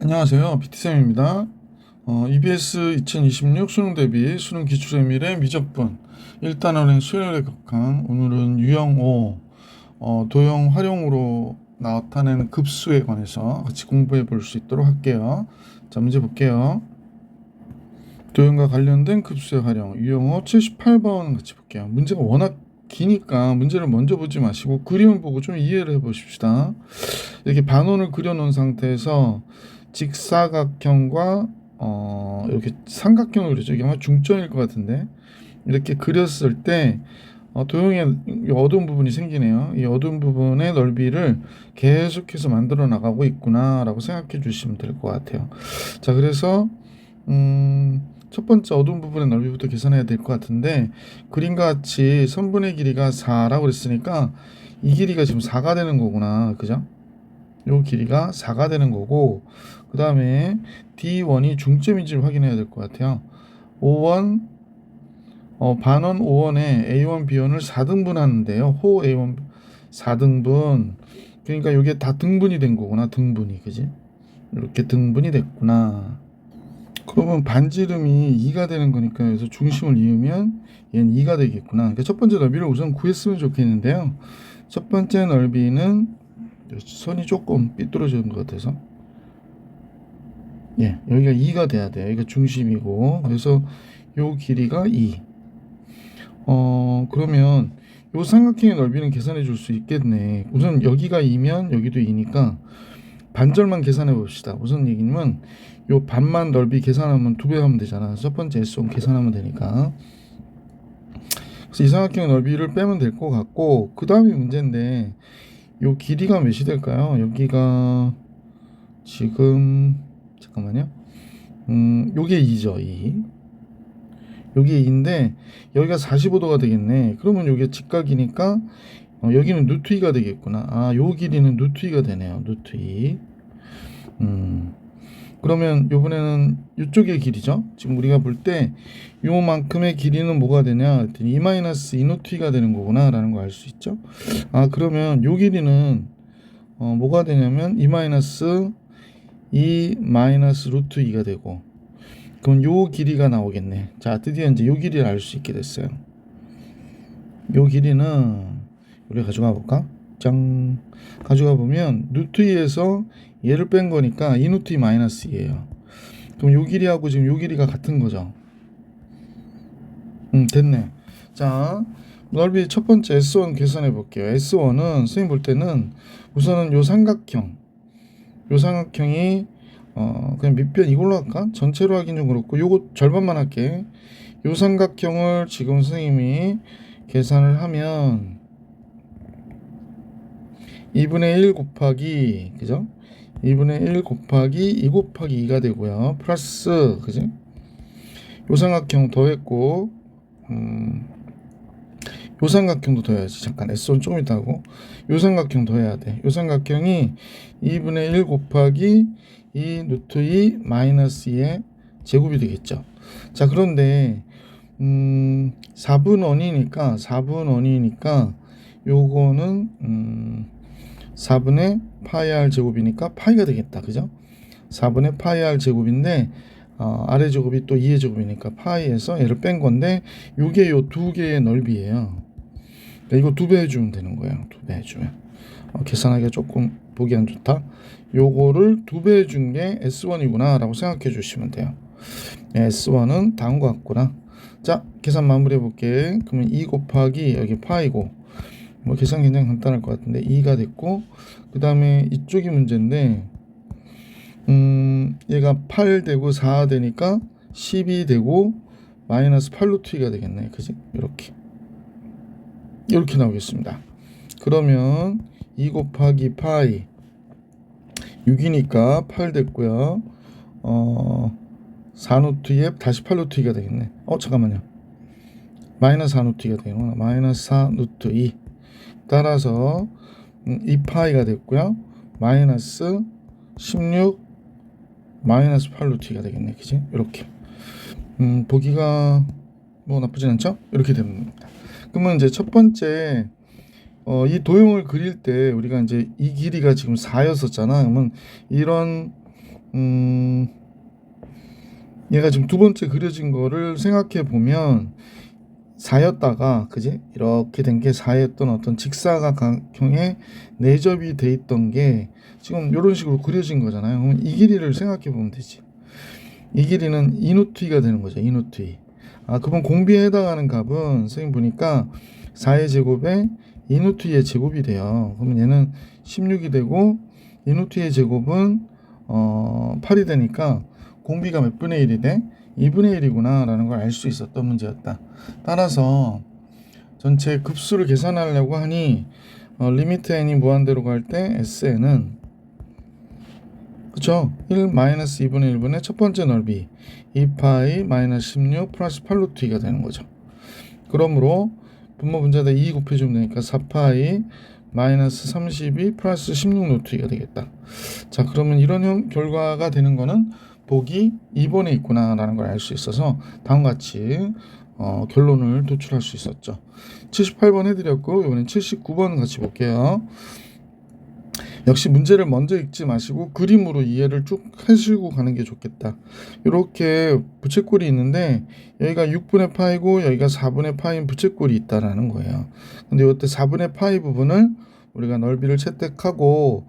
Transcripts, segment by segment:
안녕하세요. PT쌤입니다. EBS 2026 수능 대비 수능 기출에밀의 미적분 1단원의 수열에 극한 오늘은 유형 5 도형 활용으로 나타내는 급수에 관해서 같이 공부해 볼 수 있도록 할게요. 자, 문제 볼게요. 도형과 관련된 급수의 활용 유형 5 78번 같이 볼게요. 문제가 워낙 기니까 문제를 먼저 보지 마시고 그림을 보고 좀 이해를 해 보십시다. 이렇게 반원을 그려놓은 상태에서 직사각형과 이렇게 삼각형을 그리죠. 이게 아마 중점일 것 같은데 이렇게 그렸을 때 도형의 어두운 부분이 생기네요. 이 어두운 부분의 넓이를 계속해서 만들어 나가고 있구나라고 생각해 주시면 될 것 같아요. 자, 그래서 첫 번째 어두운 부분의 넓이부터 계산해야 될 것 같은데 그림과 같이 선분의 길이가 4라고 그랬으니까 이 길이가 지금 4가 되는 거구나. 그죠? 요 길이가 4가 되는 거고 그 다음에 D1이 중점인지를 확인해야 될 것 같아요. 5원 반원 5원에 A1, B1을 4등분 하는데요. 호 A1 4등분. 그러니까 이게 다 등분이 된 거구나. 등분이. 그지? 이렇게 등분이 됐구나. 그러면 반지름이 2가 되는 거니까 여기서 중심을 이으면 얘는 2가 되겠구나. 그러니까 첫 번째 넓이를 우선 구했으면 좋겠는데요. 첫 번째 넓이는 선이 조금 삐뚤어지는 것 같아서 여기가 2가 돼야 돼요. 여기가 중심이고 그래서 요 길이가 2. 그러면 요 삼각형의 넓이는 계산해 줄 수 있겠네. 우선 여기가 2면 여기도 2니까 반절만 계산해 봅시다. 무슨 얘기냐면 요 반만 넓이 계산하면 2배 하면 되잖아. 첫 번째 S1 계산하면 되니까. 그래서 이 삼각형의 넓이를 빼면 될 것 같고 그 다음이 문제인데 요 길이가 몇이 될까요? 여기가 지금 잠깐만요. 요게 2죠. 2. 요게 2인데 여기가 45도가 되겠네. 그러면 요게 직각이니까 여기는 루트 2가 되겠구나. 아, 요 길이는 루트 2가 되네요. 루트 2. 그러면 요번에는 이쪽의 길이죠. 지금 우리가 볼 때 요만큼의 길이는 뭐가 되냐 했더니 2 마이너스 2 루트 2가 되는 거구나 라는 거 알 수 있죠. 아, 그러면 요 길이는 뭐가 되냐면 2 마이너스 2 마이너스 루트 2가 되고 그럼 요 길이가 나오겠네. 자, 드디어 이제 요 길이를 알 수 있게 됐어요. 요 길이는 우리가 가져가 볼까? 짱. 가져가 보면 루트 2에서 얘를 뺀 거니까 2 루트 2 마이너스 2예요. 그럼 요 길이하고 지금 요 길이가 같은 거죠. 됐네. 자, 넓이 첫 번째 S1 계산해 볼게요. S1은 선생님 볼 때는 우선은 요 삼각형이 그냥 밑변 이걸로 할까? 전체로 하긴 좀 그렇고 요거 절반만 할게. 요 삼각형을 지금 선생님이 계산을 하면 2분의 1 곱하기 그죠? 2분의 1 곱하기 2 곱하기 2가 되고요. 플러스 그지? 요 삼각형 더했고 요 삼각형도 더해야지. 잠깐 S1 조금 이따 하고 요 삼각형 더해야 돼. 요 삼각형이 2분의 1 곱하기 2 루트 2 마이너스 2의 제곱이 되겠죠. 자, 그런데 4분원이니까 요거는 4분의 파이 r 제곱이니까 파이가 되겠다. 그죠? 4분의 파이 r 제곱인데 아래 제곱이 또 2의 제곱이니까 파이에서 얘를 뺀 건데 요게 요 두 개의 넓이에요. 그러니까 이거 2배 해주면 되는 거예요. 2배 해주면 계산하기가 조금 보기 안 좋다. 요거를 2배 해준 게 S1이구나 라고 생각해 주시면 돼요. S1은 다음과 같구나. 자, 계산 마무리해 볼게. 그러면 2 곱하기 여기 파이고 뭐 계산 굉장히 간단할 것 같은데 2가 됐고 그 다음에 이쪽이 문제인데 얘가 8 되고 4 되니까 12 되고 마이너스 8 루트 2가 되겠네. 그지? 이렇게 나오겠습니다. 그러면 2 곱하기 파이 6이니까 8 됐고요. 4 루트 2에 다시 8 루트 2가 되겠네. 잠깐만요. 마이너스 4 루트 2가 되는구나. 마이너스 4 루트 2 따라서 2파이가 됐고요. 마이너스 16 마이너스 8 루트 2가 되겠네. 그지? 이렇게 보기가 뭐 나쁘진 않죠? 이렇게 됩니다. 그러면 이제 첫 번째 이 도형을 그릴 때 우리가 이제 이 길이가 지금 4였었잖아. 그러면 이런 얘가 지금 두 번째 그려진 거를 생각해 보면 4였다가 그지? 이렇게 된 게 4였던 어떤 직사각형의 내접이 돼 있던 게 지금 이런 식으로 그려진 거잖아요. 그럼 이 길이를 생각해 보면 되지. 이 길이는 이노트이가 되는 거죠. 이노트이. 그럼 공비에 해당하는 값은 선생님 보니까 4의 제곱에 이노트이의 제곱이 돼요. 그러면 얘는 16이 되고 이노트이의 제곱은 8이 되니까 공비가 몇 분의 1이 돼? 2분의 1이구나 라는 걸 알 수 있었던 문제였다. 따라서 전체 급수를 계산하려고 하니 리미트 n이 무한대로 갈 때 SN은 그쵸? 1 마이너스 2분의 1분의 첫 번째 넓이 2파이 마이너스 16 플러스 8루트가 되는 거죠. 그러므로 분모 분자에다 2 곱해주면 되니까 4파이 마이너스 32 플러스 16루트가 되겠다. 자, 그러면 이런 결과가 되는 거는 복이 2번에 있구나 라는 걸 알 수 있어서 다음과 같이 결론을 도출할 수 있었죠. 78번 해드렸고 이번엔 79번 같이 볼게요. 역시 문제를 먼저 읽지 마시고 그림으로 이해를 쭉 하시고 가는 게 좋겠다. 이렇게 부채꼴이 있는데 여기가 6분의 파이고 여기가 4분의 파인 부채꼴이 있다라는 거예요. 근데 이때 4분의 파이 부분을 우리가 넓이를 채택하고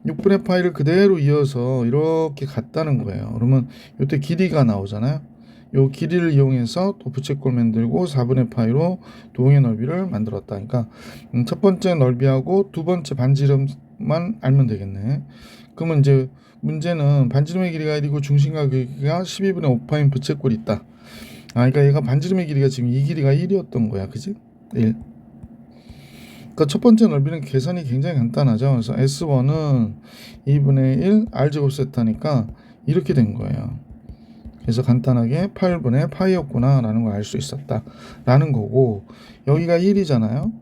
6분의 파이를 그대로 이어서 이렇게 갔다는 거예요. 그러면 이때 길이가 나오잖아요. 이 길이를 이용해서 또 부채꼴 만들고 4분의 파이로 도형의 넓이를 만들었다. 그러니까 첫 번째 넓이하고 두 번째 반지름만 알면 되겠네. 그러면 이제 문제는 반지름의 길이가 1이고 중심과 길이가 12분의 5파인 부채꼴이 있다. 그러니까 얘가 반지름의 길이가 지금 이 길이가 1이었던 거야. 그지? 1. 그러니까 첫 번째 넓이는 계산이 굉장히 간단하죠. 그래서 S1은 2분의 1 R제곱 세타니까 이렇게 된 거예요. 그래서 간단하게 8분의 파이였구나 라는 걸 알 수 있었다 라는 거고, 여기가 1이잖아요.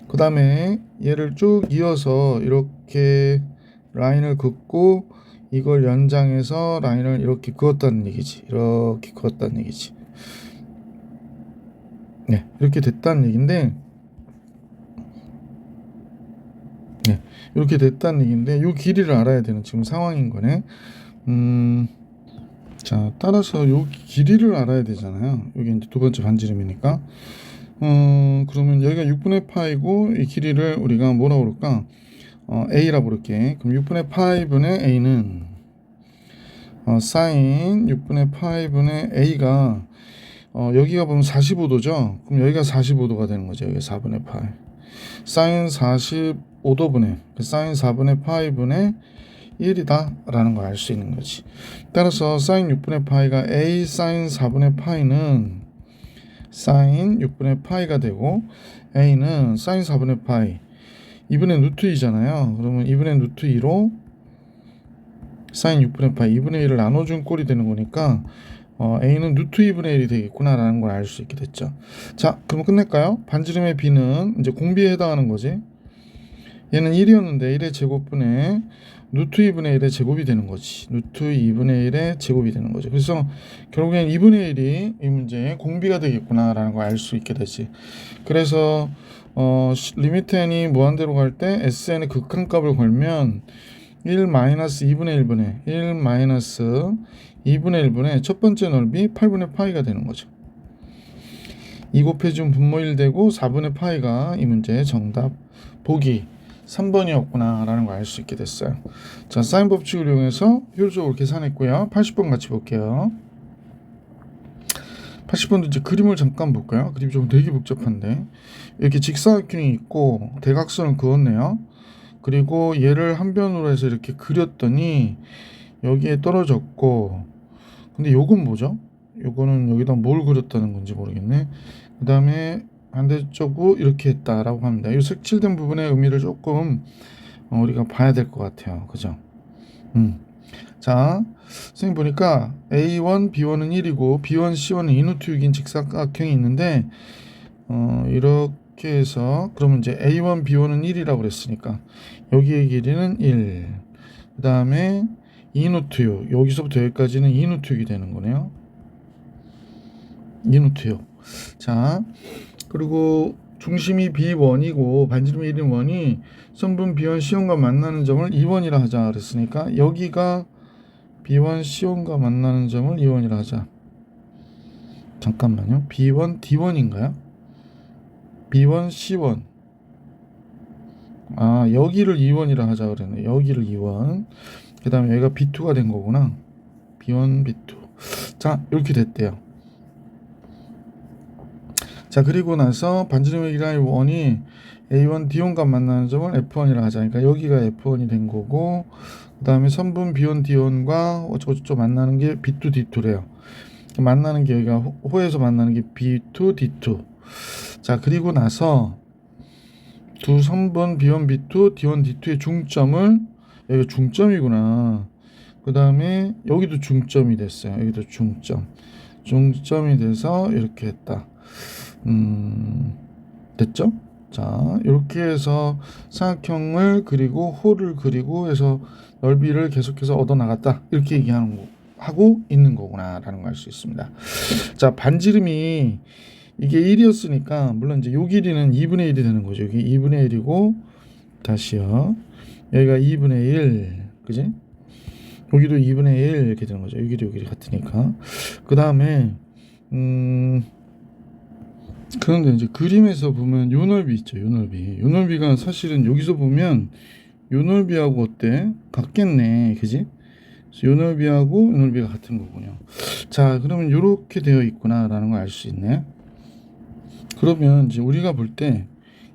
그 다음에 얘를 쭉 이어서 이렇게 라인을 긋고 이걸 연장해서 라인을 이렇게 그었다는 얘기지. 이렇게 그었다는 얘기지. 네, 이렇게 됐다는 얘기인데, 네, 이렇게 됐다는 얘기인데 이 길이를 알아야 되는 지금 상황인 거네. 자, 따라서 요 길이를 알아야 되잖아요. 여기 이제 두 번째 반지름이니까. 그러면 여기가 6분의 파이고 이 길이를 우리가 뭐라고 그럴까? A라 부를게. 그럼 6분의 파이분의 A는 사인 6분의 파이분의 A가 여기가 보면 45도죠. 그럼 여기가 45도가 되는 거죠. 여기 4분의 파이. 사인 45도분의 사인 4분의 파이분의 1이다 라는 걸 알 수 있는 거지. 따라서 사인 6분의 파이가 A 사인 4분의 파이는 사인 6분의 파이가 되고 A는 사인 4분의 파이 2분의 루트 2잖아요. 그러면 2분의 루트 2로 사인 6분의 파이 2분의 1을 나눠준 꼴이 되는 거니까 A는 루트 2분의 1이 되겠구나 라는 걸 알 수 있게 됐죠. 자, 그럼 끝낼까요? 반지름의 B는 이제 공비에 해당하는 거지. 얘는 1이었는데 1의 제곱분의 루트 2분의 1의 제곱이 되는 거지. 루트 2분의 1의 제곱이 되는 거죠. 그래서 결국엔 2분의 1이 이 문제의 공비가 되겠구나 라는 걸 알 수 있게 되지. 그래서 리미트 n이 무한대로 갈 때 SN의 극한값을 걸면 1 마이너스 2분의 1분의 1 마이너스 2분의 1분의 첫 번째 넓이 8분의 파이가 되는 거죠. 2 곱해주면 분모 1 되고 4분의 파이가 이 문제의 정답 보기 3번이었구나 라는 걸 알 수 있게 됐어요. 자, 사인 법칙을 이용해서 효율적으로 계산했고요. 80번 같이 볼게요. 80번도 이제 그림을 잠깐 볼까요? 그림이 좀 되게 복잡한데 이렇게 직사각형이 있고 대각선을 그었네요. 그리고 얘를 한 변으로 해서 이렇게 그렸더니 여기에 떨어졌고, 근데 요건 뭐죠? 요거는 여기다 뭘 그렸다는 건지 모르겠네. 그 다음에 반대쪽으로 이렇게 했다라고 합니다. 이 색칠된 부분의 의미를 조금 우리가 봐야 될 것 같아요. 그죠? 자, 선생님 보니까 A1, B1은 1이고 B1, C1은 이노트 6인 직사각형이 있는데 이렇게 해서 그러면 이제 A1, B1은 1이라고 그랬으니까 여기의 길이는 1. 그 다음에 이노트 6. 여기서부터 여기까지는 이노트 6이 되는 거네요. 이노트 6. 자, 그리고 중심이 B1이고 반지름의 1인 1이 선분 B1 C1과 만나는 점을 2번이라 하자 그랬으니까 여기가 B1 C1과 만나는 점을 2번이라 하자. 잠깐만요. B1 D1인가요? B1 C1. 아, 여기를 2번이라 하자 그랬네. 여기를 2번. 그 다음에 여기가 B2가 된 거구나. B1 B2. 자, 이렇게 됐대요. 자, 그리고 나서 반지름의 1이 A1 D1과 만나는 점을 F1이라 하자. 그러니까 여기가 F1이 된 거고, 그 다음에 선분 B1 D1과 어쩌고저쩌고 만나는 게 B2 D2래요. 만나는 게 여기가 호에서 만나는 게 B2 D2. 자, 그리고 나서 두 선분 B1 B2 D1 D2의 중점을, 여기가 중점이구나. 그 다음에 여기도 중점이 됐어요. 여기도 중점이 돼서 이렇게 했다. 됐죠? 자, 이렇게 해서 삼각형을 그리고 호를 그리고 해서 넓이를 계속해서 얻어 나갔다. 이렇게 얘기하는 거 하고 있는 거구나라는 걸 알 수 있습니다. 자, 반지름이 이게 1이었으니까 물론 이제 요 길이는 2분의 1이 되는 거죠. 여기 2분의 1이고 다시요. 여기가 2분의 1. 그지? 여기도 2분의 1 이렇게 되는 거죠. 여기도 여기 같으니까. 그 다음에 그런데 이제 그림에서 보면 요 넓이 있죠. 요 넓이가 사실은 여기서 보면 요 넓이하고 어때? 같겠네. 그지? 요 넓이하고 요 넓이가 같은 거군요. 자, 그러면 요렇게 되어 있구나라는 걸 알 수 있네. 그러면 이제 우리가 볼 때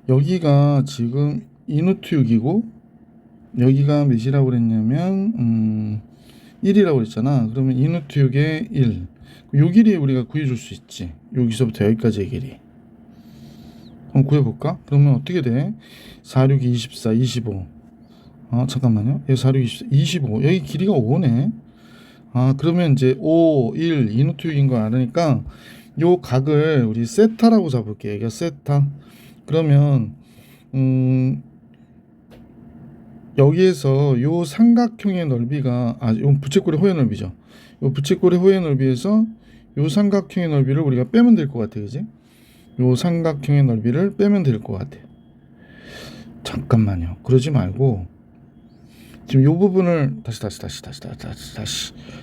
여기가 지금 2루트 6이고 여기가 몇이라고 그랬냐면 1이라고 그랬잖아. 그러면 2루트 6에 1. 요 길이 우리가 구해줄 수 있지. 여기서부터 여기까지의 길이. 한번 구해볼까? 그러면 어떻게 돼? 4, 6, 24, 25. 잠깐만요. 여기 4, 6, 24, 25. 여기 길이가 5네. 그러면 이제 5, 1, 2루트 6인 거 알으니까 요 각을 우리 세타라고 잡을게요. 이게 세타. 그러면 여기에서 요 삼각형의 넓이가 요 부채꼴의 호의 넓이죠. 요 부채꼴의 호의 넓이에서 요 삼각형의 넓이를 우리가 빼면 될 것 같아, 그지? 요 삼각형의 넓이를 빼면 될 것 같아. 잠깐만요. 그러지 말고 지금 요 부분을 다시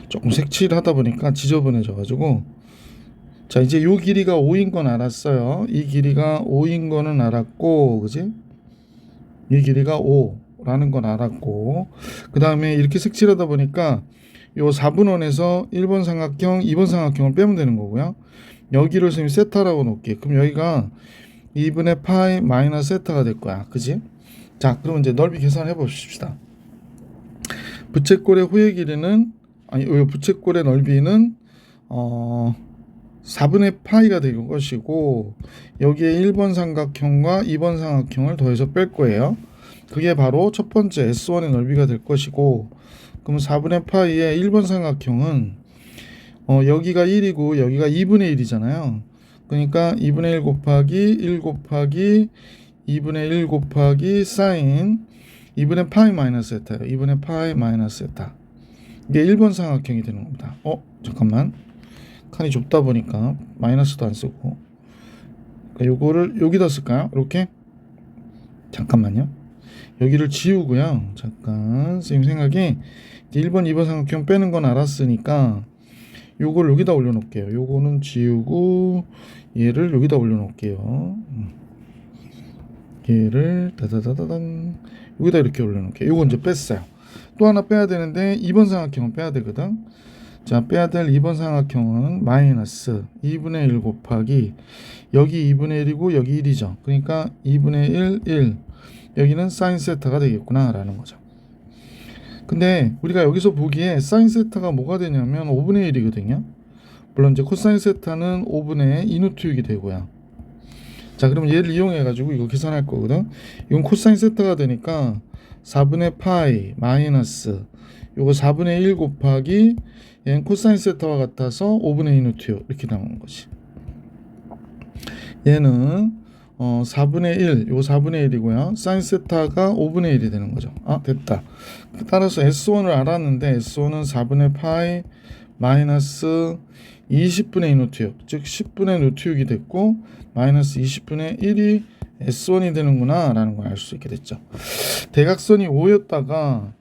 조금 색칠을 하다 보니까 지저분해져 가지고 자, 이제 요 길이가 5인 건 알았어요. 이 길이가 5인 거는 알았고, 그지? 이 길이가 5라는 건 알았고, 그 다음에 이렇게 색칠하다 보니까 요 4분원에서 1번 삼각형, 2번 삼각형을 빼면 되는 거고요. 여기를 선생님 세타라고 놓을게. 그럼 여기가 2분의 파이 마이너스 세타가 될 거야. 그지? 자, 그럼 이제 넓이 계산해 봅시다. 부채꼴의 호의 길이는, 부채꼴의 넓이는, 4분의 파이가 될 것이고, 여기에 1번 삼각형과 2번 삼각형을 더해서 뺄 거예요. 그게 바로 첫 번째 S1의 넓이가 될 것이고, 그럼 4분의 파이의 1번 삼각형은 여기가 1이고 여기가 2분의 1이잖아요. 그러니까 2분의 1 곱하기 1 곱하기 2분의 1 곱하기 사인 2분의 파이 마이너스 세타예요. 2분의 파이 마이너스 세타. 이게 1번 삼각형이 되는 겁니다. 잠깐만. 칸이 좁다 보니까 마이너스도 안 쓰고. 그러니까 요거를 여기다 쓸까요? 이렇게? 잠깐만요. 여기를 지우고요. 잠깐. 선생님 생각에 1번, 2번 삼각형 빼는 건 알았으니까 요걸 여기다 올려놓을게요. 요거는 지우고 얘를 여기다 올려놓을게요. 얘를 다다다다당 여기다 이렇게 올려놓을게요. 요거 이제 뺐어요. 또 하나 빼야 되는데 2번 삼각형은 빼야 되거든. 자, 빼야 될 2번 삼각형은 마이너스 2분의 1 곱하기 여기 2분의 1이고 여기 1이죠. 그러니까 2분의 1 여기는 사인 세타가 되겠구나 라는 거죠. 근데 우리가 여기서 보기에 사인 세타가 뭐가 되냐면 5분의 1이거든요. 물론 이제 코사인 세타는 5분의 2루트 6이 되고요. 자, 그럼 얘를 이용해 가지고 이거 계산할 거거든. 이건 코사인 세타가 되니까 4분의 파이 마이너스 요거 4분의 1 곱하기 얘는 코사인 세타와 같아서 5분의 2루트 6 이렇게 나오는 거지. 얘는 4분의 1, 요 4분의 1이고요. 사인 세타가 5분의 1이 되는 거죠. 됐다. 따라서 S1을 알았는데 S1은 4분의 파이 마이너스 20분의 2루트 6, 즉 10분의 루트 6이 됐고 마이너스 20분의 1이 S1이 되는구나 라는 걸 알 수 있게 됐죠. 대각선이 5였다가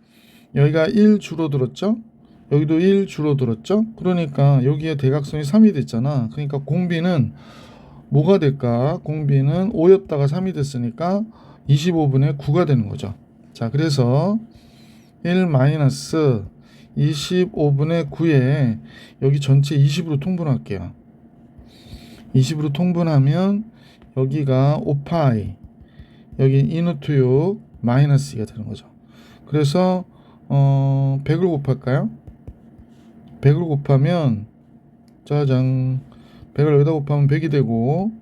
여기가 1 줄어들었죠. 여기도 1 줄어들었죠. 그러니까 여기에 대각선이 3이 됐잖아. 그러니까 공비는 뭐가 될까? 공비는 5였다가 3이 됐으니까 25분의 9가 되는 거죠. 자, 그래서 1 마이너스 25분의 9에 여기 전체 20으로 통분할게요. 20으로 통분하면 여기가 5파이, 여기 2루트 6 마이너스 2가 되는 거죠. 그래서 100을 곱할까요? 100을 곱하면 짜잔, 100을 여기다 곱하면 100이 되고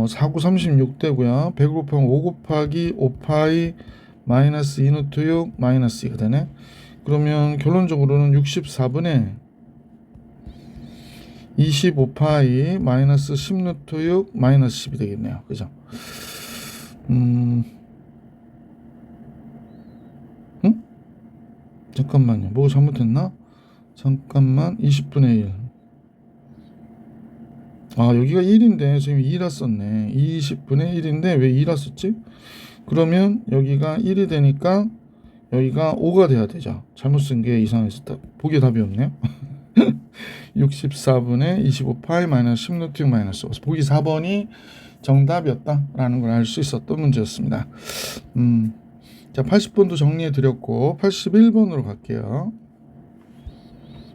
4, 9, 36 되고요. 100을 곱하면 5 곱하기 5파이 마이너스 2루트 6 마이너스 2가 되네. 그러면 결론적으로는 64분의 25파이 마이너스 10루트 6 마이너스 10이 되겠네요. 그죠? 응? 잠깐만요. 뭐 잘못했나? 잠깐만. 20분의 1. 아, 여기가 1인데 지금 2라 썼네. 20분의 1인데 왜 2라 썼지? 그러면 여기가 1이 되니까 여기가 5가 돼야 되죠. 잘못 쓴 게 이상해서 보기에 답이 없네요. 64분의 25파이 마이너스 10루트 6 마이너스 5. 보기 4번이 정답이었다라는 걸 알 수 있었던 문제였습니다. 자, 80번도 정리해 드렸고 81번으로 갈게요.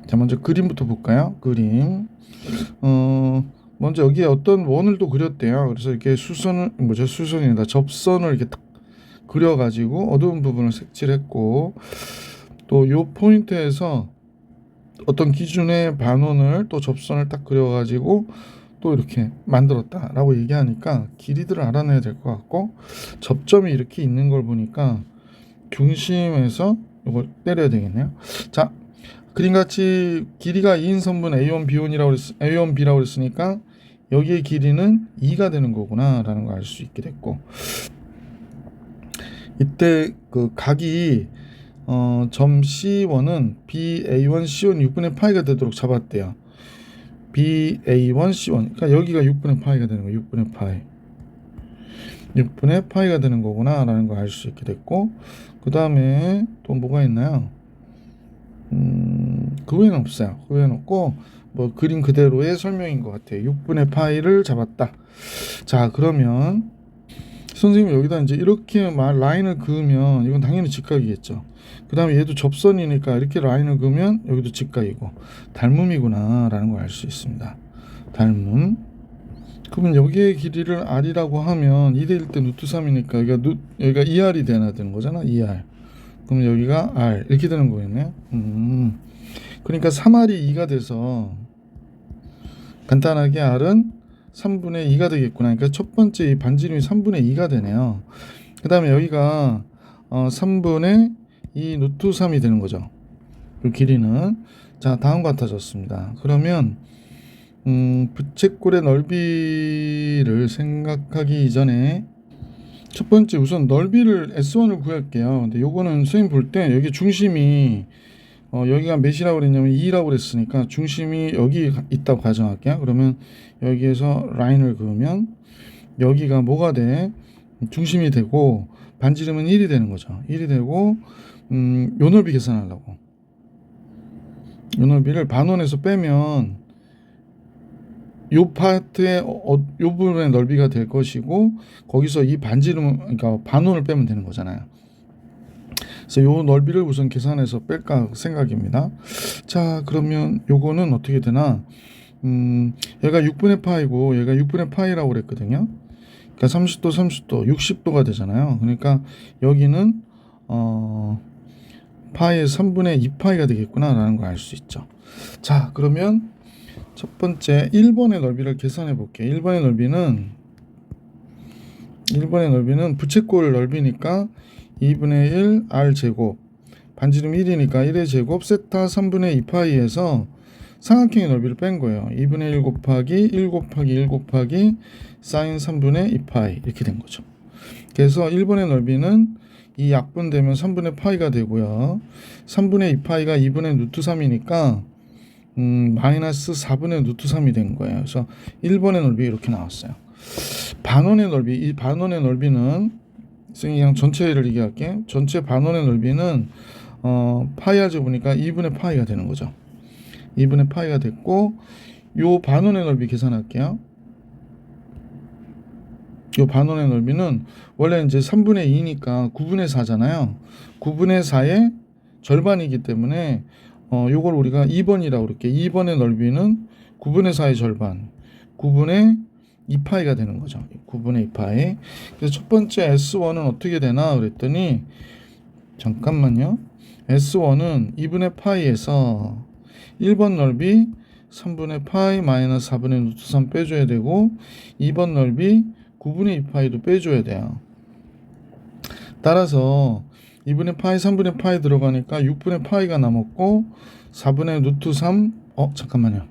자, 먼저 그림부터 볼까요? 그림. 먼저 여기에 어떤 원을 또 그렸대요. 그래서 이렇게 수선이다. 접선을 이렇게 딱 그려가지고 어두운 부분을 색칠했고, 또 요 포인트에서 어떤 기준의 반원을 또 접선을 딱 그려가지고 또 이렇게 만들었다라고 얘기하니까 길이들을 알아내야 될 것 같고, 접점이 이렇게 있는 걸 보니까 중심에서 이걸 때려야 되겠네요. 자, 그림같이 길이가 2인 선분 A1, B라고 그랬으니까 여기의 길이는 2가 되는 거구나 라는 걸 알 수 있게 됐고, 이때 그 각이 점 C1은 BA1 C1 6분의 파이가 되도록 잡았대요. BA1 C1, 그러니까 여기가 6분의 파이가 되는 거예요. 6분의 파이가 되는 거구나 라는 걸 알 수 있게 됐고, 그 다음에 또 뭐가 있나요? 그 외에는 없어요. 그 외에는 없고, 뭐 그림 그대로의 설명인 것 같아요. 6분의 파이를 잡았다. 자, 그러면 선생님이 여기다 이제 이렇게 라인을 그으면 이건 당연히 직각이겠죠. 그 다음에 얘도 접선이니까 이렇게 라인을 그으면 여기도 직각이고 닮음이구나 라는 걸 알 수 있습니다. 닮음. 그러면 여기의 길이를 r이라고 하면 2대1 때 루트 3이니까 여기가 2r이 되는 거잖아. 2r. 그럼 여기가 r 이렇게 되는 거겠네. 그러니까 3r이 2가 돼서 간단하게 r은 3분의 2가 되겠구나. 그러니까 첫 번째 이 반지름이 3분의 2가 되네요. 그 다음에 여기가 3분의 2 루트 3이 되는 거죠. 이 길이는. 자, 다음과 같아졌습니다. 그러면 부채꼴의 넓이를 생각하기 이전에 첫 번째 우선 넓이를 S1을 구할게요. 근데 요거는 선생님 볼 때 여기 중심이 여기가 몇이라고 그랬냐면 2라고 그랬으니까 중심이 여기 있다고 가정할게요. 그러면 여기에서 라인을 그으면 여기가 뭐가 돼? 중심이 되고 반지름은 1이 되는 거죠. 1이 되고 요 넓이 계산하려고. 요 넓이를 반원에서 빼면 요 파트의 요 부분의 넓이가 될 것이고, 거기서 이 반지름, 그러니까 반원을 빼면 되는 거잖아요. 그래서 요 넓이를 우선 계산해서 뺄까 생각입니다. 자, 그러면 요거는 어떻게 되나? 얘가 6분의 파이고 얘가 6분의 파이라고 그랬거든요. 그러니까 30도 30도 60도가 되잖아요. 그러니까 여기는 파이의 3분의 2파이가 되겠구나 라는 걸 알 수 있죠. 자, 그러면 첫 번째 1번의 넓이를 계산해 볼게요. 1번의 넓이는 부채꼴 넓이니까 2분의 1 r 제곱, 반지름 1이니까 1의 제곱 세타 3분의 2파이에서 삼각형의 넓이를 뺀 거예요. 2분의 1 곱하기 1 곱하기 1 곱하기 사인 3분의 2파이 이렇게 된 거죠. 그래서 1번의 넓이는 이 약분되면 3분의 파이가 되고요. 3분의 2파이가 2분의 루트 3이니까 마이너스 4분의 루트 3이 된 거예요. 그래서 1번의 넓이 이렇게 나왔어요. 반원의 넓이, 이 반원의 넓이는 그냥 전체를 얘기할게. 전체 반원의 넓이는 파이 하죠 보니까 2분의 파이가 되는 거죠. 2분의 파이가 됐고, 요 반원의 넓이 계산할게요. 요 반원의 넓이는 원래 이제 3분의 2니까 9분의 4잖아요. 9분의 4의 절반이기 때문에 요걸 우리가 2번이라고 그럴게. 2번의 넓이는 9분의 4의 절반, 9분의 2파이가 되는 거죠. 9분의 2파이. 그래서 첫 번째 S1은 어떻게 되나 그랬더니, 잠깐만요. S1은 2분의 파이에서 1번 넓이 3분의 파이 마이너스 4분의 루트 3 빼줘야 되고, 2번 넓이 9분의 2파이도 빼줘야 돼요. 따라서 2분의 파이 3분의 파이 들어가니까 6분의 파이가 남았고, 4분의 루트 3 잠깐만요.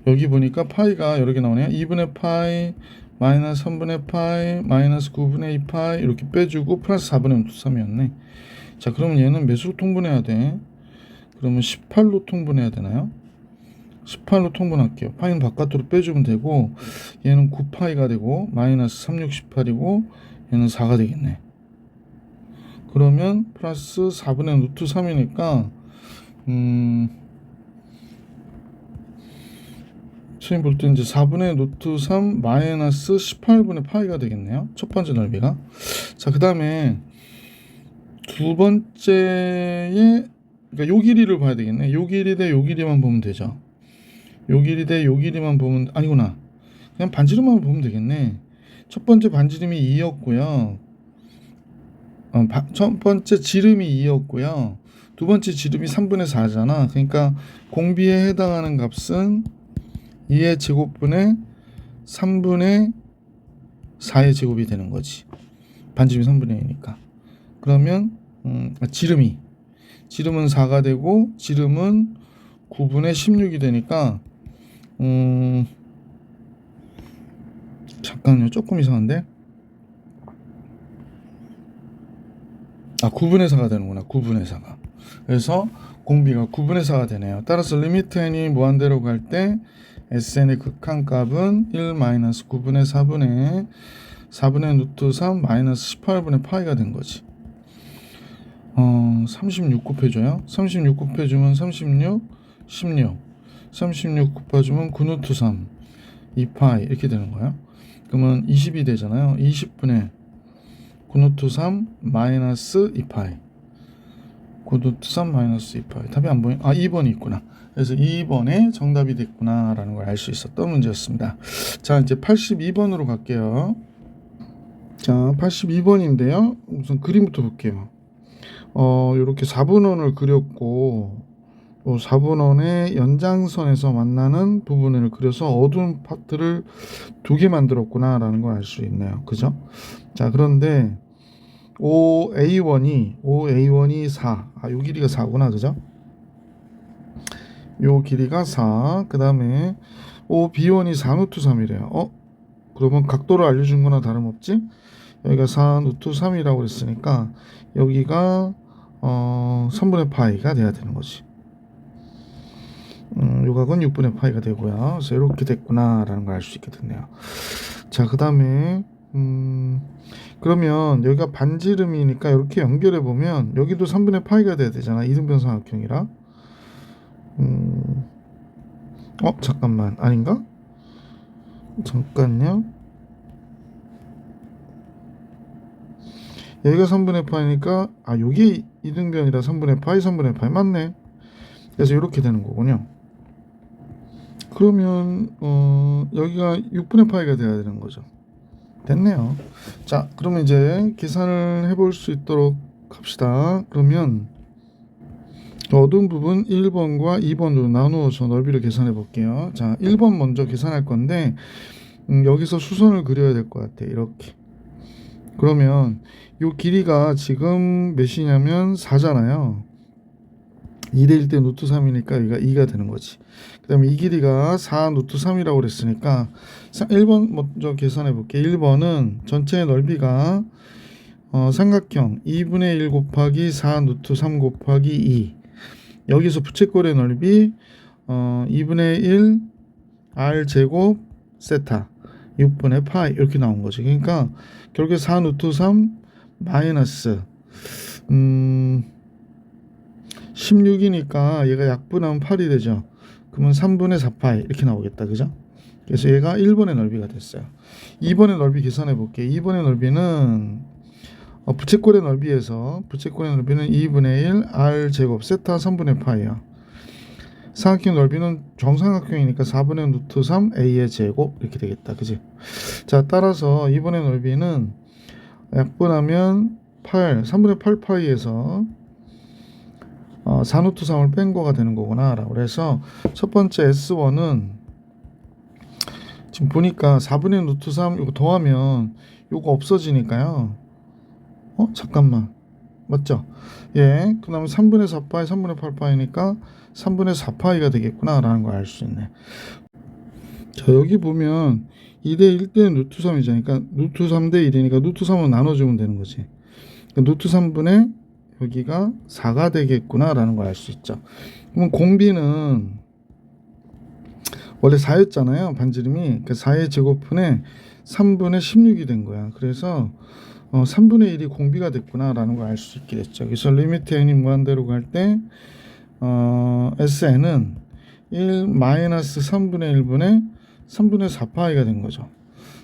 여기 보니까 파이가 여러 개 나오네요. 2분의 파이 마이너스 3분의 파이 마이너스 9분의 2파이 이렇게 빼주고 플러스 4분의 루트 3이었네. 자, 그러면 얘는 몇으로 통분해야 돼? 그러면 18로 통분해야 되나요? 18로 통분할게요. 파이는 바깥으로 빼주면 되고, 얘는 9파이가 되고 마이너스 3, 6, 18이고 얘는 4가 되겠네. 그러면 플러스 4분의 루트 3이니까 선생님 볼 때 이제 4분의 루트 3 마이너스 18분의 파이가 되겠네요. 첫 번째 넓이가. 자, 그 다음에 두 번째에, 그러니까 요 길이를 봐야 되겠네. 요 길이 대 요 길이만 보면 되죠. 요 길이 대 요 길이만 보면, 아니구나. 그냥 반지름만 보면 되겠네. 첫 번째 반지름이 2였고요. 첫 번째 지름이 2였고요. 두 번째 지름이 3분의 4잖아. 그러니까 공비에 해당하는 값은 2의 제곱분의 3분의 4의 제곱이 되는 거지. 반지름이 3분의 2니까. 그러면 지름은 4가 되고 지름은 9분의 16이 되니까 잠깐만요. 조금 이상한데? 9분의 4가 되는구나. 9분의 4가. 그래서 공비가 9분의 4가 되네요. 따라서 리미트 n이 무한대로 갈 때 SN의 극한값은 1 마이너스 9분의 4분의 루트 3 마이너스 18분의 파이가 된 거지. 36 곱해줘요. 36 곱해주면 36, 16. 36 곱해주면 9 루트 3, 2파이 이렇게 되는 거야. 그러면 20이 되잖아요. 20분의 9 루트 3 마이너스 2파이. 9 루트 3 마이너스 2파이. 답이 안 보여? 2번이 있구나. 그래서 2번에 정답이 됐구나 라는 걸 알 수 있었던 문제였습니다. 자, 이제 82번으로 갈게요. 자, 82번인데요. 우선 그림부터 볼게요. 이렇게 4분원을 그렸고, 4분원의 연장선에서 만나는 부분을 그려서 어두운 파트를 2개 만들었구나 라는 걸 알 수 있네요. 그죠? 자, 그런데 OA1이 4. 요 길이가 4구나. 그죠? 요 길이가 4. 그 다음에 OB1이 4 루트 3이래요. 그러면 각도를 알려준 거나 다름없지? 여기가 4 루트 3이라고 그랬으니까 여기가 3분의 파이가 돼야 되는 거지. 요 각은 6분의 파이가 되고요. 그래서 이렇게 됐구나 라는 걸 알 수 있게 됐네요. 자, 그 다음에 그러면 여기가 반지름이니까 이렇게 연결해 보면 여기도 3분의 파이가 돼야 되잖아. 이등변 삼각형이라. 잠깐만, 아닌가? 잠깐요. 여기가 3분의 파이니까 여기 이등변이라 3분의 파이 맞네. 그래서 이렇게 되는 거군요. 그러면 여기가 6분의 파이가 돼야 되는 거죠. 됐네요. 자, 그러면 이제 계산을 해볼 수 있도록 합시다. 그러면 어두운 부분 1번과 2번으로 나누어서 넓이를 계산해 볼게요. 자, 1번 먼저 계산할 건데 여기서 수선을 그려야 될 것 같아. 이렇게. 그러면 요 길이가 지금 몇이냐면 4잖아요. 2대1 때 루트 3이니까 여기가 2가 되는 거지. 그 다음에 이 길이가 4 루트 3이라고 그랬으니까 1번 먼저 계산해 볼게. 1번은 전체의 넓이가 삼각형 2분의 1 곱하기 4 루트 3 곱하기 2. 여기서 부채꼴의 넓이 2분의 1 r 제곱 세타 6분의 파이 이렇게 나온 거지. 그러니까 결국에 4 루트 3 마이너스 16이니까 얘가 약분하면 8이 되죠. 그러면 3분의 4파이 이렇게 나오겠다. 그죠? 그래서 얘가 1번의 넓이가 됐어요. 2번의 넓이 계산해 볼게요. 2번의 넓이는 부채꼴의 넓이에서 부채꼴의 넓이는 2분의 1 r 제곱 세타 3분의 파이야. 삼각형 넓이는 정삼각형이니까 4분의 루트 3 a의 제곱 이렇게 되겠다. 그지? 자, 따라서 2번의 넓이는 약분하면 8 3분의 8 파이에서 4 루트 3을 뺀 거가 되는 거구나 라고. 그래서 첫 번째 S1은 지금 보니까 4분의 루트 3 이거 더하면 이거 없어지니까요. 잠깐만, 맞죠? 예, 그 다음에 3분의 4파이 3분의 8파이니까 3분의 4파이가 되겠구나 라는 걸 알 수 있네. 자, 여기 보면 2대 1대 루트 3이잖아요. 그러니까 루트 3대 1이니까 루트 3으로 나눠주면 되는 거지. 그러니까 루트 3분의 여기가 4가 되겠구나 라는 걸 알 수 있죠. 그러면 공비는 원래 4였잖아요. 반지름이. 그러니까 4의 제곱분의 3분의 16이 된 거야. 그래서 3분의 1이 공비가 됐구나 라는 걸 알 수 있게 됐죠. 그래서 리미트 n이 무한대로 갈 때 SN은 1 마이너스 3분의 1분의 3분의 4파이가 된 거죠.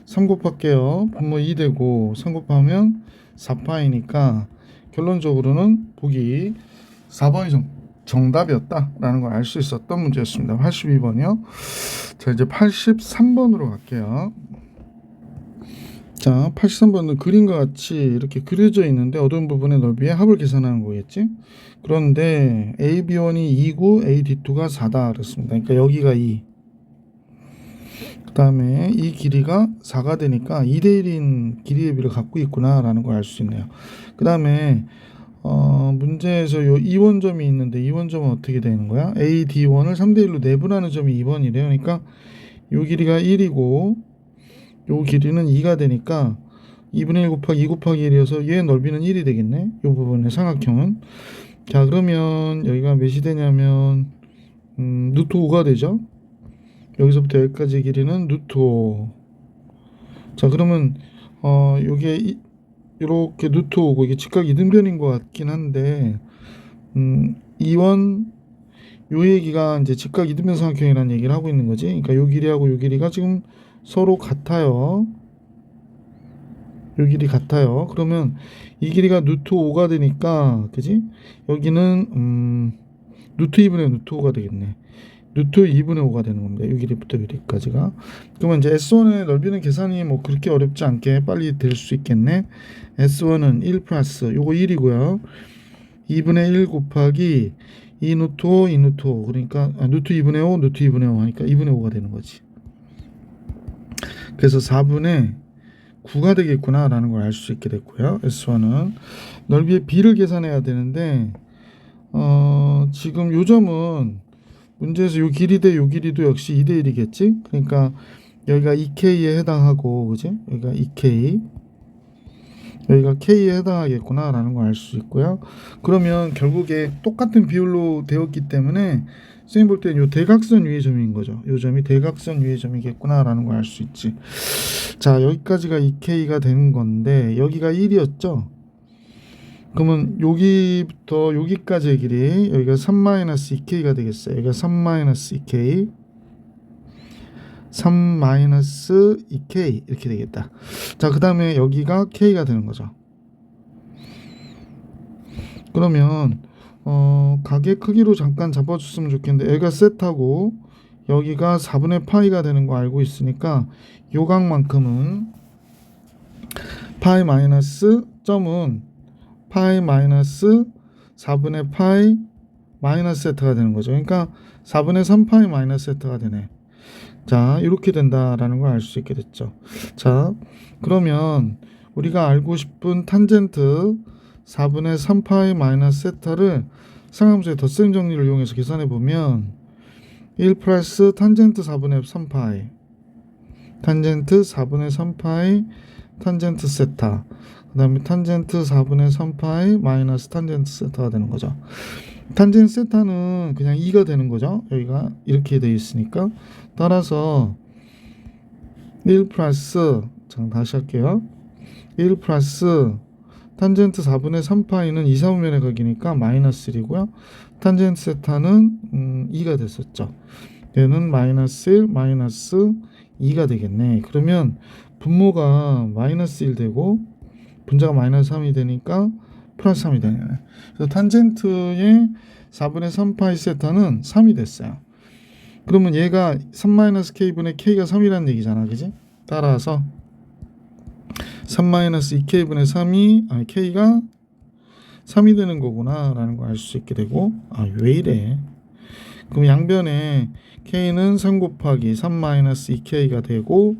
3 곱할게요. 분모 2 되고 3 곱하면 4파이니까 결론적으로는 보기 4번이 정답이었다 라는 걸 알 수 있었던 문제였습니다. 82번이요. 자, 이제 83번으로 갈게요. 자, 83번은 그림과 같이 이렇게 그려져 있는데 어두운 부분의 넓이의 합을 계산하는 거겠지. 그런데 AB1이 2고 AD2가 4다 그랬습니다. 그러니까 여기가 2, 그 다음에 이 길이가 4가 되니까 2대1인 길이의 비를 갖고 있구나 라는 걸 알 수 있네요. 그 다음에 문제에서 요 2원점이 있는데 2원점은 어떻게 되는 거야? AD1을 3대1로 내분하는 점이 2번이래요. 그러니까 요 길이가 1이고 요 길이는 2가 되니까 2분의 1 곱하기 2 곱하기 1이어서 얘 넓이는 1이 되겠네. 요 부분의 삼각형은. 자, 그러면 여기가 몇이 되냐면 루트 5가 되죠. 여기서부터 여기까지 길이는 루트 5. 자, 그러면 요게 이렇게 루트 5고 이게 직각 이등변인 것 같긴 한데 2원 요 얘기가 이제 직각 이등변 삼각형이라는 얘기를 하고 있는 거지. 그러니까 요 길이하고 요 길이가 지금 서로 같아요. 요 길이 같아요. 그러면 이 길이가 루트 5가 되니까, 그지? 여기는 루트 2분의 루트 5가 되겠네. 루트 2분의 5가 되는 겁니다. 요 길이부터 요 길이까지가. 그러면 이제 S1의 넓이는 계산이 뭐 그렇게 어렵지 않게 빨리 될 수 있겠네. S1은 1 플러스 요거 1이고요. 2분의 1 곱하기 2 루트 5, 2 루트 5. 그러니까 루트 2분의 5, 루트 2분의 5 하니까 2분의 5가 되는 거지. 그래서 4분의 9가 되겠구나 라는 걸 알 수 있게 됐고요. S1은 넓이의 B를 계산해야 되는데 지금 요 점은 문제에서 요 길이 대 요 길이도 역시 2대 1이겠지. 그러니까 여기가 2K에 해당하고, 그지? 여기가 2K, 여기가 K에 해당하겠구나 라는 걸 알 수 있고요. 그러면 결국에 똑같은 비율로 되었기 때문에 선생님 볼 때는 요 대각선 위의 점인 거죠. 요 점이 대각선 위의 점이겠구나 라는 걸 알 수 있지. 자, 여기까지가 2K가 되는 건데 여기가 1이었죠. 그러면 여기부터 여기까지의 길이 여기가 3-2K가 되겠어요. 여기가 3-2K 3-2K 이렇게 되겠다. 자, 그 다음에 여기가 K가 되는 거죠. 그러면 가게 크기로 잠깐 잡아줬으면 좋겠는데 여기가 세타고 여기가 4분의 파이가 되는 거 알고 있으니까 요 각만큼은 파이 마이너스 점은 파이 마이너스 4분의 파이 마이너스 세타가 되는 거죠. 그러니까 4분의 3파이 마이너스 세타가 되네. 자, 이렇게 된다라는 걸 알 수 있게 됐죠. 자, 그러면 우리가 알고 싶은 탄젠트 4분의 3파이 마이너스 세타를 상함수의 덧셈 정리를 이용해서 계산해 보면 1 플러스 탄젠트 4분의 3파이 탄젠트 4분의 3파이 탄젠트 세타, 그 다음에 탄젠트 4분의 3파이 마이너스 탄젠트 세타가 되는 거죠. 탄젠트 세타는 그냥 2가 되는 거죠. 여기가 이렇게 되어 있으니까. 따라서 1 플러스, 자, 다시 할게요. 1 플러스 탄젠트 4분의 3파이는 2, 4분면의 각이니까 마이너스 1이고요. 탄젠트 세타는 2가 됐었죠. 얘는 마이너스 1, 마이너스 2가 되겠네. 그러면 분모가 마이너스 1 되고 분자가 마이너스 3이 되니까 플러스 3이 되네. 그래서 탄젠트의 4분의 3파이 세타는 3이 됐어요. 그러면 얘가 3-k분의 k가 3이라는 얘기잖아, 그지? 따라서 3-2k분의 3이 k가 3이 되는 거구나 라는 걸 알 수 있게 되고, 왜 이래? 그럼 양변에 k는 3 곱하기 3-2k가 되고,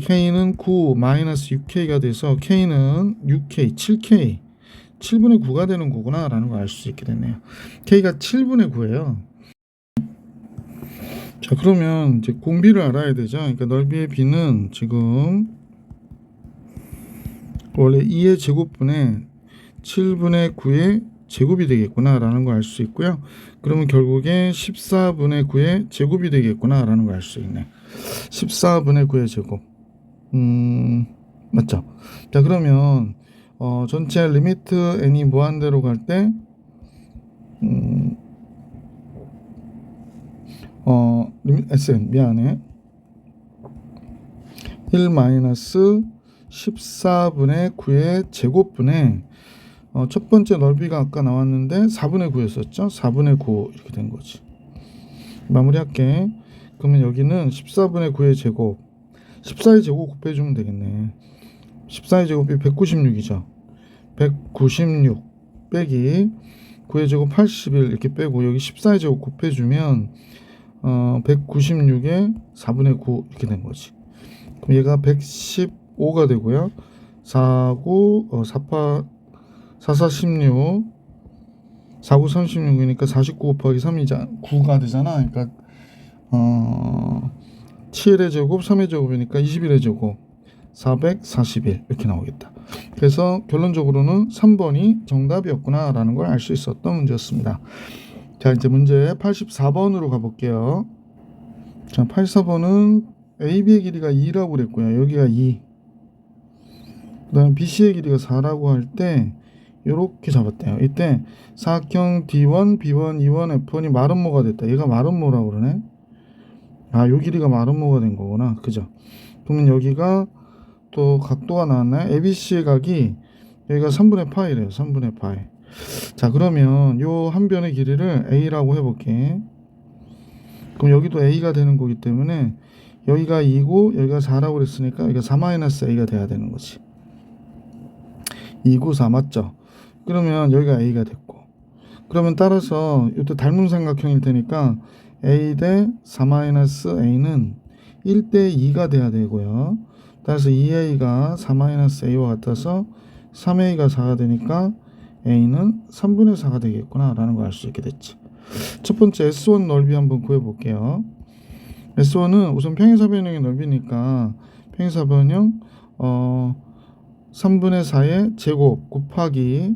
k는 9 6k가 돼서 k는 6k, 7k, 7분의 9가 되는 거구나 라는 걸 알 수 있게 됐네요. k가 7분의 9예요. 자, 그러면 이제 공비를 알아야 되죠. 그러니까 넓이의 b는 지금 원래 2의 제곱분의 7분의 9의 제곱이 되겠구나 라는 걸 알 수 있고요. 그러면 결국에 14분의 9의 제곱이 되겠구나 라는 걸 알 수 있네. 14분의 9의 제곱. 맞죠? 자, 그러면 전체 리미트 n이 무한대로 갈 때 sn 미안해 1 마이너스 14분의 9의 제곱분의 첫 번째 넓이가 아까 나왔는데 4분의 9였었죠. 4분의 9 이렇게 된 거지. 마무리할게. 그러면 여기는 14분의 9의 제곱 14의 제곱 곱해주면 되겠네. 14의 제곱이 196이죠. 196 빼기 9의 제곱 81 이렇게 빼고 여기 14의 제곱 곱해주면 196에 4분의 9 이렇게 된 거지. 그럼 얘가 115가 되고요. 49 44 16 49 36이니까 49 곱하기 3이자 9가 되잖아. 그러니까 7의 제곱 3의 제곱이니까 21의 제곱 441 이렇게 나오겠다. 그래서 결론적으로는 3번이 정답이었구나 라는 걸 알 수 있었던 문제였습니다. 자, 이제 문제 84번으로 가볼게요. 자, 84번은 AB의 길이가 2라고 그랬고요. 여기가 2. 그 다음에 BC의 길이가 4라고 할 때 이렇게 잡았대요. 이때 사각형 D1, B1, E1, F1이 마름모가 됐다. 얘가 마름모라고 그러네. 요 길이가 마름모가 된 거구나. 그죠? 그러면 여기가 또 각도가 나왔나요? ABC의 각이 여기가 3분의 파이래요. 3분의 파이. 자, 그러면 요 한 변의 길이를 A라고 해볼게. 그럼 여기도 A가 되는 거기 때문에 여기가 2고 여기가 4라고 그랬으니까 여기가 4-A가 돼야 되는 거지. 2, 9, 4 맞죠? 그러면 여기가 A가 됐고, 그러면 따라서 이것도 닮은 삼각형일 테니까 A 대 4-A는 1대 2가 돼야 되고요. 따라서 2A가 4-A와 같아서 3A가 4가 되니까 A는 3분의 4가 되겠구나 라는 걸 알 수 있게 됐지. 첫 번째 S1 넓이 한번 구해볼게요. S1은 우선 평행사변형의 넓이니까 평행사변형 3분의 4의 제곱 곱하기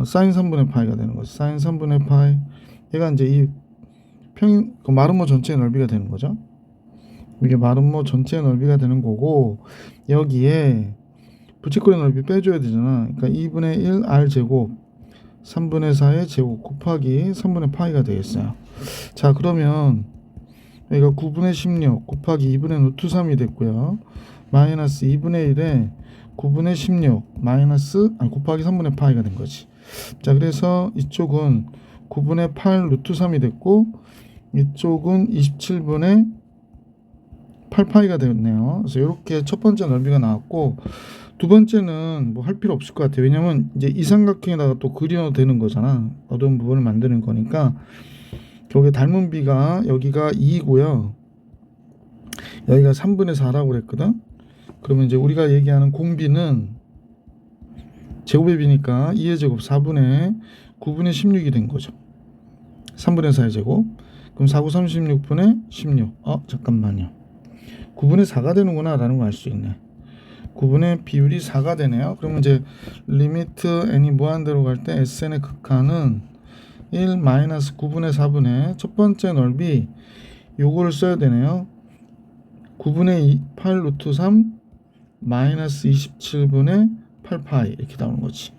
사인 3분의 파이가 되는 거죠. 사인 3분의 파이. 얘가 이제 이 마름모 전체의 넓이가 되는 거죠. 이게 마름모 전체의 넓이가 되는 거고, 여기에 부채꼴의 넓이 빼줘야 되잖아. 그러니까 2분의 1 r 제곱 3분의 4의 제곱 곱하기 3분의 파이가 되겠어요. 자, 그러면 여기가 9분의 16 곱하기 2분의 루트 3이 됐고요. 마이너스 2분의 1에 9분의 16 곱하기 3분의 파이가 된 거지. 자, 그래서 이쪽은 9분의 8 루트 3이 됐고 이쪽은 27분의 8파이가 되었네요. 그래서 이렇게 첫 번째 넓이가 나왔고, 두 번째는 뭐 할 필요 없을 것 같아요. 왜냐면 이제 이 삼각형에다가 또 그려도 되는 거잖아. 어두운 부분을 만드는 거니까. 여기 닮은 비가 여기가 2고요. 여기가 3분의 4라고 그랬거든. 그러면 이제 우리가 얘기하는 공비는 제곱의 비니까 2의 제곱 4분의 9분의 16이 된 거죠. 3분의 4의 제곱. 그럼 4, 9, 36분의 16. 잠깐만요. 9분의 4가 되는구나 라는 걸 알 수 있네. 9분의 비율이 4가 되네요. 그러면 이제 리미트 n이 무한대로 갈 때 SN의 극한은 1 마이너스 9분의 4분의 첫 번째 넓이 요거를 써야 되네요. 9분의 8 루트 3 마이너스 27분의 8파이 이렇게 나오는 거지.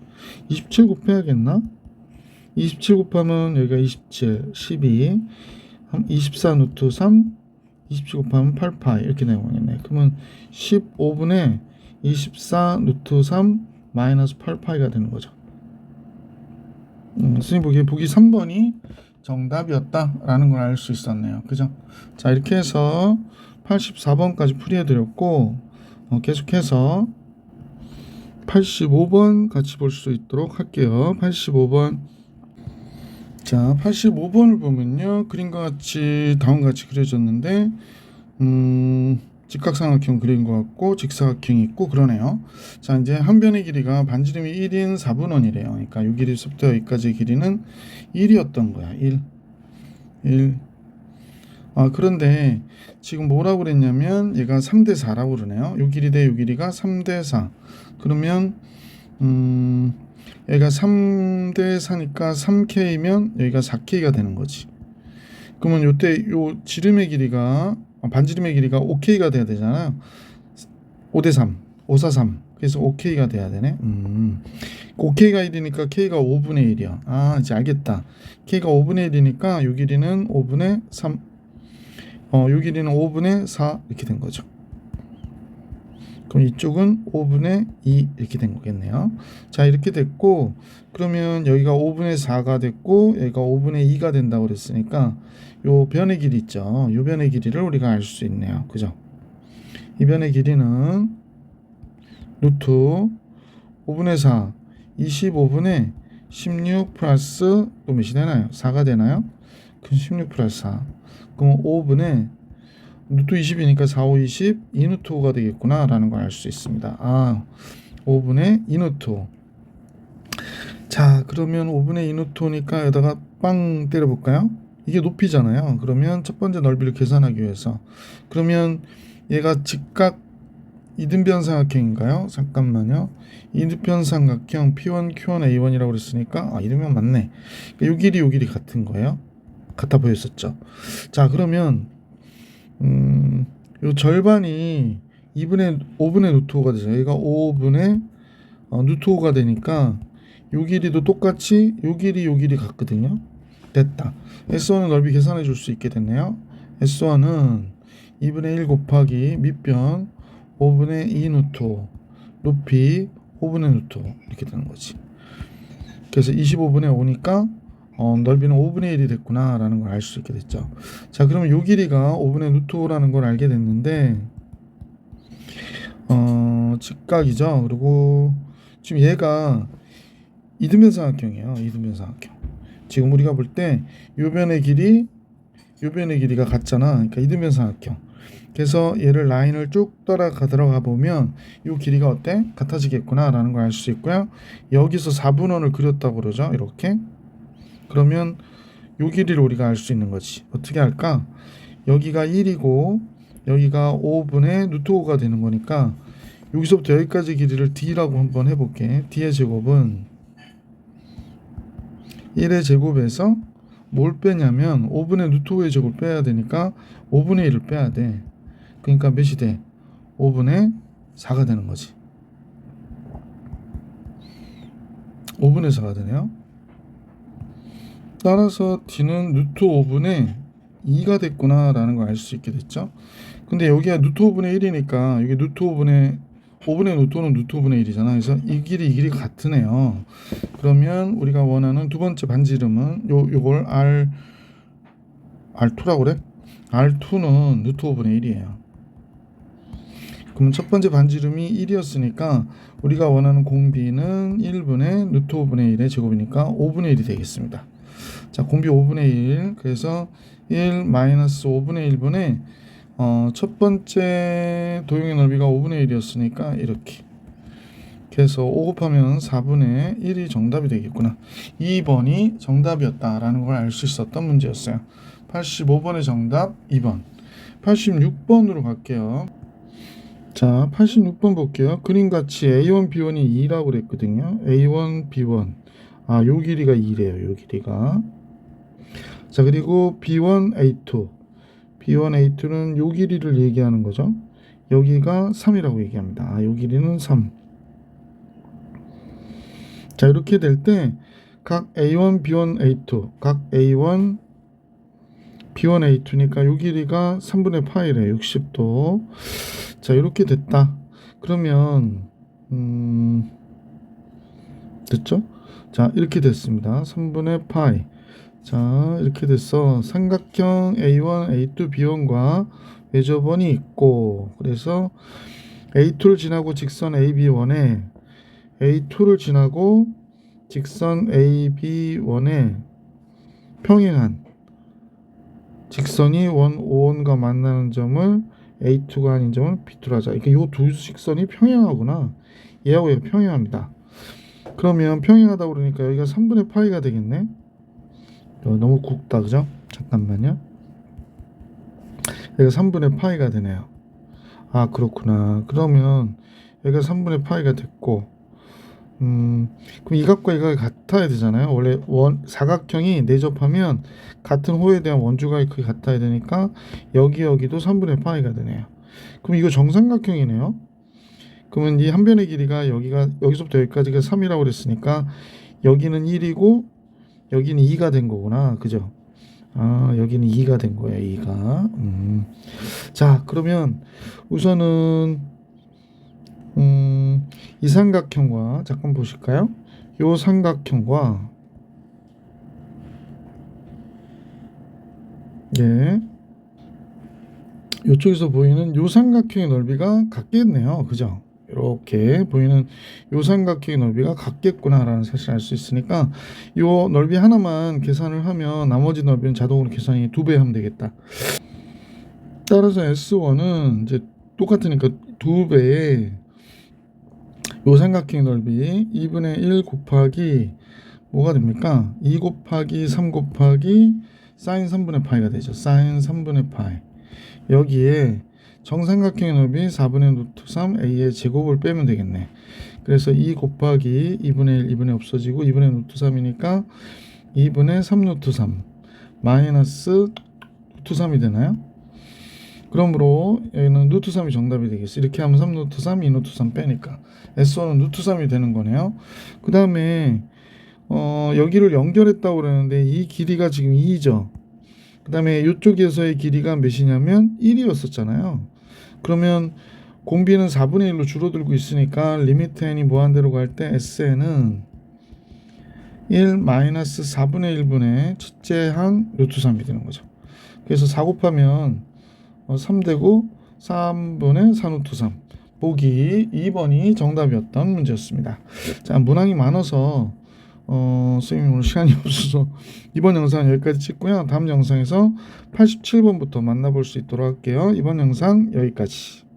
27 곱해야겠나? 27 곱하면 여기가 27, 12, 24 루트 3, 27 곱하면 8파이 이렇게 나오겠네. 그러면 15분의 24 루트 3 마이너스 8파이가 되는 거죠. 선생님 보기 3번이 정답이었다라는 걸 알 수 있었네요. 그죠? 자, 이렇게 해서 84번까지 풀이해드렸고, 계속해서 85번 같이 볼 수 있도록 할게요. 85번. 자, 85번을 보면요. 그림과 같이 다음과 같이 그려졌는데, 직각삼각형 그린 것 같고 직사각형이 있고 그러네요. 자, 이제 한 변의 길이가 반지름이 1인 4분원이래요. 그러니까 이 길이부터 여기까지의 길이는 1이었던 거야. 1. 그런데 지금 뭐라고 그랬냐면 얘가 3대 4라고 그러네요. 요 길이 대 요 길이가 3대 4. 그러면 얘가 3대 4니까 3K면 여기가 4K가 되는 거지. 그러면 요때 요 지름의 길이가 반지름의 길이가 5K가 돼야 되잖아요. 5대 3, 5, 4, 3. 그래서 5K가 돼야 되네. 5K가 1이니까 K가 5분의 1이야. 이제 알겠다. K가 5분의 1이니까 요 길이는 5분의 3. 요 길이는 5분의 4 이렇게 된 거죠. 그럼 이쪽은 5분의 2 이렇게 된 거겠네요. 자, 이렇게 됐고, 그러면 여기가 5분의 4가 됐고 여기가 5분의 2가 된다고 그랬으니까 요 변의 길이 있죠. 요 변의 길이를 우리가 알 수 있네요. 그죠? 이 변의 길이는 루트 5분의 4 25분의 16 플러스 또 몇이 되나요? 4가 되나요? 그럼 16 플러스 4. 그럼 5분의 루트 20이니까 4, 5, 20 2루트 5가 되겠구나 라는 걸 알 수 있습니다. 5분의 2루트 5. 자, 그러면 5분의 2루트 5니까 여기다가 빵 때려볼까요? 이게 높이잖아요. 그러면 첫 번째 넓이를 계산하기 위해서, 그러면 얘가 직각 이등변 삼각형인가요? 잠깐만요. 이등변 삼각형 P1, Q1, A1이라고 그랬으니까 이등변 맞네. 요 길이 같은 거예요. 같아 보였었죠. 자, 그러면 요 절반이 5분의 루트 5가 되죠. 얘가 5분의 루트 5가 되니까 요 길이도 똑같이 요 길이 같거든요. 됐다. S1은 넓이 계산해 줄 수 있게 됐네요. S1은 2분의 1 곱하기 밑변 5분의 2 루트 5 높이 5분의 루트 5 이렇게 되는 거지. 그래서 25분의 5니까 넓이는 5분의 1이 됐구나 라는 걸 알 수 있게 됐죠. 자, 그러면 요 길이가 5분의 루트 5라는 걸 알게 됐는데 직각이죠. 그리고 지금 얘가 이등변 삼각형이에요. 이등변 삼각형. 지금 우리가 볼 때 요 변의 길이가 같잖아. 그러니까 이등변 삼각형. 그래서 얘를 라인을 쭉 따라가 들어가 보면 요 길이가 어때? 같아지겠구나 라는 걸 알 수 있고요. 여기서 4분원을 그렸다고 그러죠. 이렇게. 그러면 요 길이를 우리가 알 수 있는 거지. 어떻게 할까? 여기가 1이고 여기가 5분의 루트 5가 되는 거니까 여기서부터 여기까지 길이를 D라고 한번 해볼게. D의 제곱은 1의 제곱에서 뭘 빼냐면 5분의 루트 5의 제곱을 빼야 되니까 5분의 1을 빼야 돼. 그러니까 몇이 돼? 5분의 4가 되는 거지. 5분의 4가 되네요. 따라서 D는 루트 5분의 2가 됐구나 라는 걸 알 수 있게 됐죠. 근데 여기가 루트 5분의 1이니까 여기 루트 5분의 루트 5는 루트 5분의 1이잖아. 그래서 이 길이 같으네요. 그러면 우리가 원하는 두 번째 반지름은 요걸 R2라고 그래? R2는 루트 5분의 1이에요. 그럼 첫 번째 반지름이 1이었으니까 우리가 원하는 공비는 1분의 루트 5분의 1의 제곱이니까 5분의 1이 되겠습니다. 자, 공비 5분의 1. 그래서 1 마이너스 5분의 1분의 첫 번째 도형의 넓이가 5분의 1이었으니까 이렇게. 그래서 5 곱하면 4분의 1이 정답이 되겠구나. 2번이 정답이었다라는 걸 알 수 있었던 문제였어요. 85번의 정답 2번. 86번으로 갈게요. 자, 86번 볼게요. 그림같이 A1, B1이 2라고 그랬거든요. A1, B1. 요 길이가 2래요. 요 길이가. 자, 그리고 B1, A2. B1, A2는 요 길이를 얘기하는 거죠. 여기가 3이라고 얘기합니다. 요 길이는 3. 자, 이렇게 될 때 각 A1, B1, A2, 각 A1, B1, A2니까 요 길이가 3분의 파이래. 60도. 자, 이렇게 됐다. 그러면 됐죠? 자, 이렇게 됐습니다. 3분의 파이. 자, 이렇게 돼서 삼각형 A1, A2, B1과 외접원이 있고, 그래서 A2를 지나고 직선 AB1에 A2를 지나고 직선 AB1에 평행한 직선이 원 O1과 만나는 점을 A2가 아닌 점을 B2로 하자. 그러니까 이 두 직선이 평행하구나. 얘하고 얘가 평행합니다. 그러면 평행하다 그러니까 여기가 3분의 파이가 되겠네. 너무 굵다, 그죠? 잠깐만요. 여기가 3분의 파이가 되네요. 아, 그렇구나. 그러면 여기가 3분의 파이가 됐고, 그럼 이 각과 이 각이 같아야 되잖아요. 원래 사각형이 내접하면 같은 호에 대한 원주각의 크기 같아야 되니까 여기도 3분의 파이가 되네요. 그럼 이거 정삼각형이네요. 그러면 이 한 변의 길이가 여기서부터 여기까지가 3이라고 그랬으니까 여기는 1이고 여기는 2가 된 거구나. 그죠? 아, 여기는 2가 된 거예요. 2가. 자, 그러면 우선은 이 삼각형과 잠깐 보실까요? 요 삼각형과 예, 요쪽에서 보이는 요 삼각형의 넓이가 같겠네요. 그죠? 이렇게 보이는 요 삼각형의 넓이가 같겠구나라는 사실을 알 수 있으니까 요 넓이 하나만 계산을 하면 나머지 넓이는 자동으로 계산이 2배 하면 되겠다. 따라서 S1은 이제 똑같으니까 2배의 요 삼각형의 넓이 2분의 1 곱하기 뭐가 됩니까? 2 곱하기 3 곱하기 사인 3분의 파이가 되죠. 사인 3분의 파이. 여기에 정삼각형의 넓이 4분의 루트 3 a의 제곱을 빼면 되겠네. 그래서 2 곱하기 2분의 1, 2분의 없어지고 2분의 루트 3이니까 2분의 3 루트 3 마이너스 루트 3이 되나요? 그러므로 여기는 루트 3이 정답이 되겠어. 이렇게 하면 3 루트 3, 2 루트 3 빼니까 S1은 루트 3이 되는 거네요. 그 다음에 여기를 연결했다고 그러는데 이 길이가 지금 2죠. 그 다음에 이쪽에서의 길이가 몇이냐면 1이었었잖아요. 그러면 공비는 4분의 1로 줄어들고 있으니까 리미트 n이 무한대로 갈 때 Sn은 1 마이너스 4분의 1분의 첫째 한 루트 3이 되는 거죠. 그래서 4 곱하면 3 되고 3분의 4 루트 3. 보기 2번이 정답이었던 문제였습니다. 자, 문항이 많아서 선생님 오늘 시간이 없어서 이번 영상은 여기까지 찍고요. 다음 영상에서 87번부터 만나볼 수 있도록 할게요. 이번 영상 여기까지.